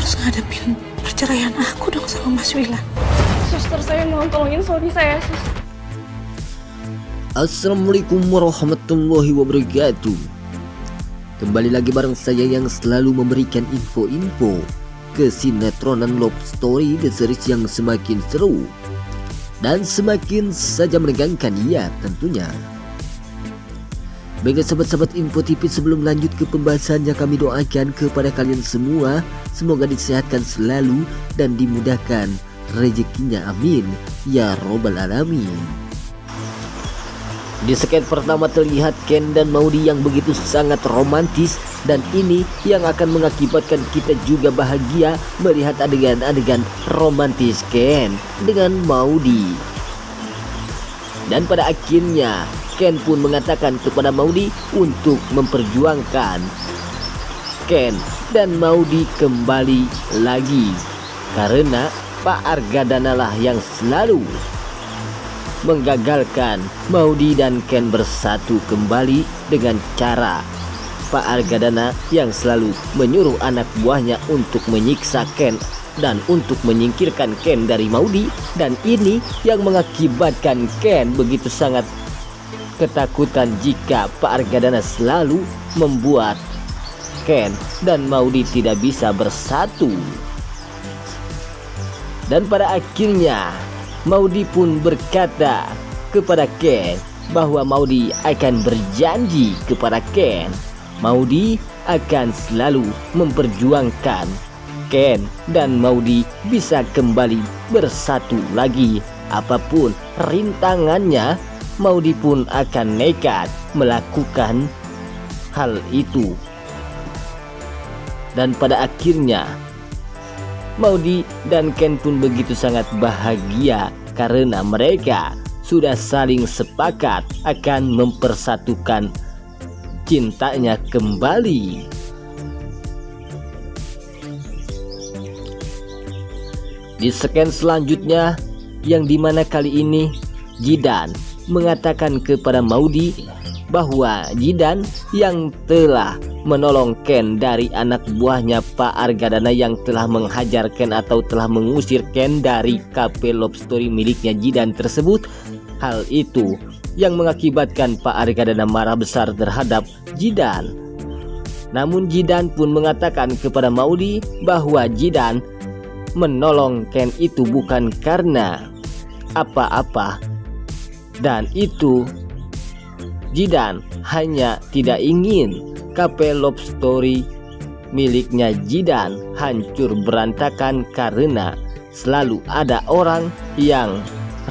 harus ngadepin perceraian aku dong sama Mas Wilan. Suster, saya mohon tolongin suami saya, sus. Assalamualaikum warahmatullahi wabarakatuh. Kembali lagi bareng saya yang selalu memberikan info-info kesinetроnan love story, the series yang semakin seru dan semakin saja menegangkan ya tentunya. Baiklah sahabat-sahabat Info TV, sebelum lanjut ke pembahasannya, kami doakan kepada kalian semua semoga disehatkan selalu dan dimudahkan rezekinya, amin ya robbal alamin. Di sketch pertama terlihat Ken dan Maudy yang begitu sangat romantis, dan ini yang akan mengakibatkan kita juga bahagia melihat adegan-adegan romantis Ken dengan Maudy. Dan pada akhirnya Ken pun mengatakan kepada Maudy untuk memperjuangkan Ken dan Maudy kembali lagi, karena Pak Argadana lah yang selalu menggagalkan Maudy dan Ken bersatu kembali dengan cara Pak Argadana yang selalu menyuruh anak buahnya untuk menyiksa Ken dan untuk menyingkirkan Ken dari Maudy, dan ini yang mengakibatkan Ken begitu sangat ketakutan jika Pak Argadana selalu membuat Ken dan Maudy tidak bisa bersatu. Dan pada akhirnya Maudy pun berkata kepada Ken bahwa Maudy akan berjanji kepada Ken, Maudy akan selalu memperjuangkan Ken dan Maudy bisa kembali bersatu lagi. Apapun rintangannya, Maudy pun akan nekat melakukan hal itu. Dan pada akhirnya Maudy dan Ken pun begitu sangat bahagia karena mereka sudah saling sepakat akan mempersatukan cintanya kembali. Di scan selanjutnya, yang dimana kali ini Jidan mengatakan kepada Maudy bahwa Jidan yang telah menolong Ken dari anak buahnya Pak Argadana yang telah menghajar Ken atau telah mengusir Ken dari kafe love story miliknya Jidan tersebut. Hal itu yang mengakibatkan Pak Argadana marah besar terhadap Jidan. Namun Jidan pun mengatakan kepada Maudy bahwa Jidan menolong Ken itu bukan karena apa-apa, dan itu Jidan hanya tidak ingin kafe love story miliknya Jidan hancur berantakan karena selalu ada orang yang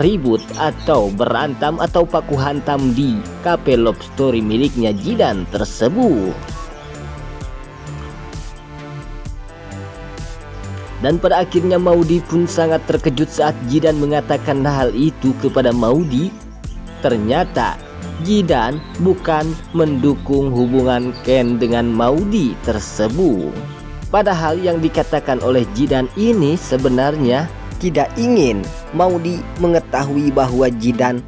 ribut atau berantem atau paku hantam di kafe love story miliknya Jidan tersebut. Dan pada akhirnya Maudy pun sangat terkejut saat Jidan mengatakan hal itu kepada Maudy. Ternyata Jidan bukan mendukung hubungan Ken dengan Maudy tersebut. Padahal yang dikatakan oleh Jidan ini sebenarnya tidak ingin Maudy mengetahui bahwa Jidan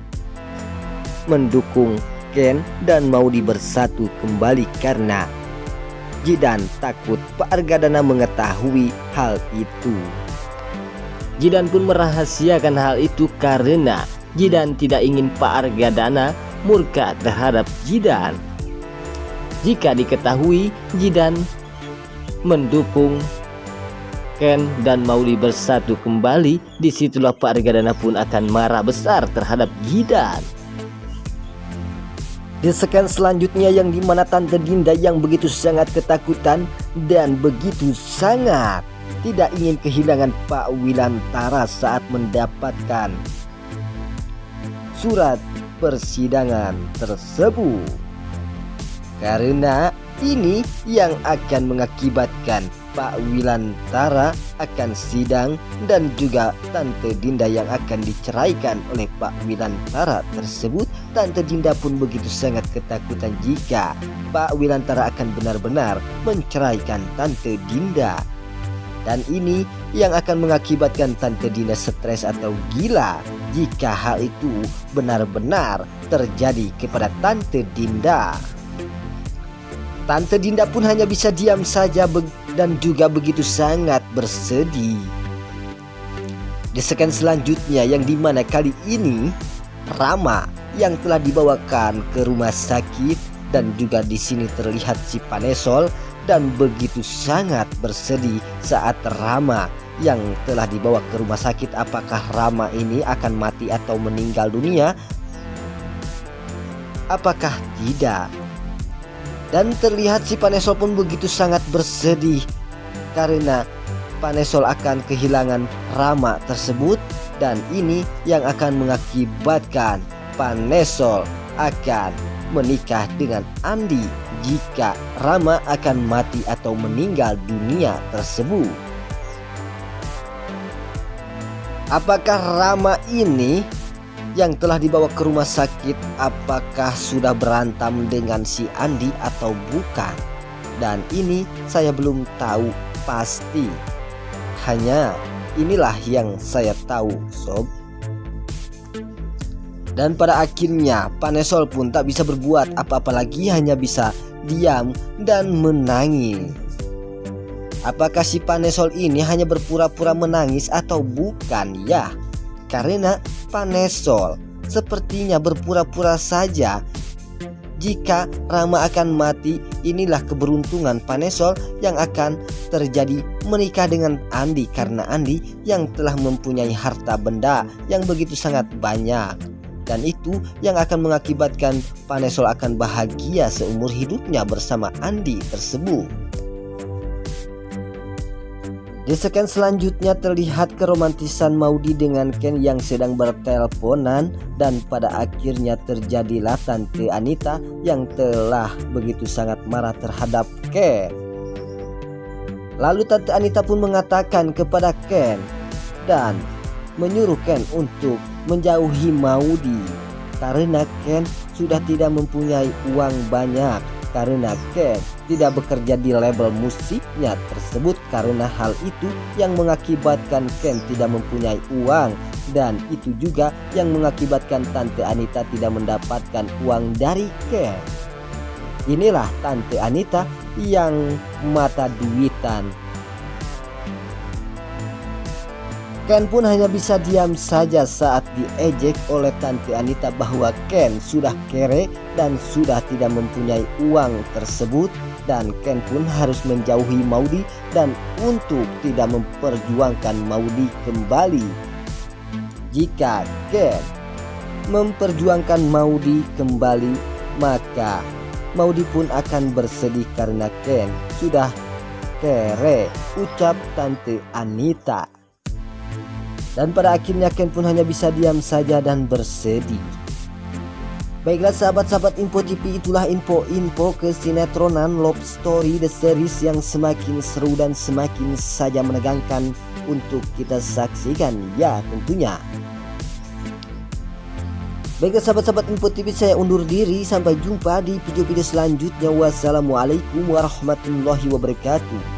mendukung Ken dan Maudy bersatu kembali karena Jidan takut Pak Argadana mengetahui hal itu. Jidan pun merahasiakan hal itu karena Jidan tidak ingin Pak Argadana murka terhadap Jidan. Jika diketahui Jidan mendukung Ken dan Maudy bersatu kembali, disitulah Pak Argadana pun akan marah besar terhadap Jidan. Di scan selanjutnya, yang dimana Tante Dinda yang begitu sangat ketakutan dan begitu sangat tidak ingin kehilangan Pak Wilantara saat mendapatkan surat persidangan tersebut, karena ini yang akan mengakibatkan Pak Wilantara akan sidang dan juga Tante Dinda yang akan diceraikan oleh Pak Wilantara tersebut. Tante Dinda pun begitu sangat ketakutan jika Pak Wilantara akan benar-benar menceraikan Tante Dinda. Dan ini yang akan mengakibatkan Tante Dinda stres atau gila jika hal itu benar-benar terjadi kepada Tante Dinda. Tante Dinda pun hanya bisa diam saja dan juga begitu sangat bersedih. Di scan selanjutnya yang dimana kali ini Rama yang telah dibawakan ke rumah sakit, dan juga di sini terlihat si Panesol dan begitu sangat bersedih saat Rama yang telah dibawa ke rumah sakit. Apakah Rama ini akan mati atau meninggal dunia? Apakah tidak? Dan terlihat si Panesol pun begitu sangat bersedih karena Panesol akan kehilangan Rama tersebut, dan ini yang akan mengakibatkan Panesol akan menikah dengan Andi jika Rama akan mati atau meninggal dunia tersebut. Apakah Rama ini yang telah dibawa ke rumah sakit, apakah sudah berantam dengan si Andi atau bukan? Dan ini saya belum tahu pasti. Hanya inilah yang saya tahu, sob. Dan pada akhirnya Panesol pun tak bisa berbuat apa-apa lagi, hanya bisa diam dan menangis. Apakah si Panesol ini hanya berpura-pura menangis atau bukan ya? Karena Panesol sepertinya berpura-pura saja. Jika Rama akan mati, inilah keberuntungan Panesol yang akan terjadi, menikah dengan Andi, karena Andi yang telah mempunyai harta benda yang begitu sangat banyak. Dan itu yang akan mengakibatkan Panesol akan bahagia seumur hidupnya bersama Andi tersebut. Di scan selanjutnya terlihat keromantisan Maudy dengan Ken yang sedang berteleponan, dan pada akhirnya terjadilah Tante Anita yang telah begitu sangat marah terhadap Ken. Lalu Tante Anita pun mengatakan kepada Ken dan menyuruh Ken untuk menjauhi Maudy karena Ken sudah tidak mempunyai uang banyak, karena Ken tidak bekerja di label musiknya tersebut. Karena hal itu yang mengakibatkan Ken tidak mempunyai uang, dan itu juga yang mengakibatkan Tante Anita tidak mendapatkan uang dari Ken. Inilah Tante Anita yang mata duitan. Ken pun hanya bisa diam saja saat diejek oleh Tante Anita bahwa Ken sudah kere dan sudah tidak mempunyai uang tersebut, dan Ken pun harus menjauhi Maudy dan untuk tidak memperjuangkan Maudy kembali. Jika Ken memperjuangkan Maudy kembali, maka Maudy pun akan bersedih karena Ken sudah kere, ucap Tante Anita. Dan pada akhirnya Ken pun hanya bisa diam saja dan bersedih. Baiklah sahabat-sahabat Info TV, itulah info-info kesinetроnan Love Story The Series yang semakin seru dan semakin saja menegangkan untuk kita saksikan ya tentunya. Baiklah sahabat-sahabat Info TV, saya undur diri, sampai jumpa di video-video selanjutnya. Wassalamualaikum warahmatullahi wabarakatuh.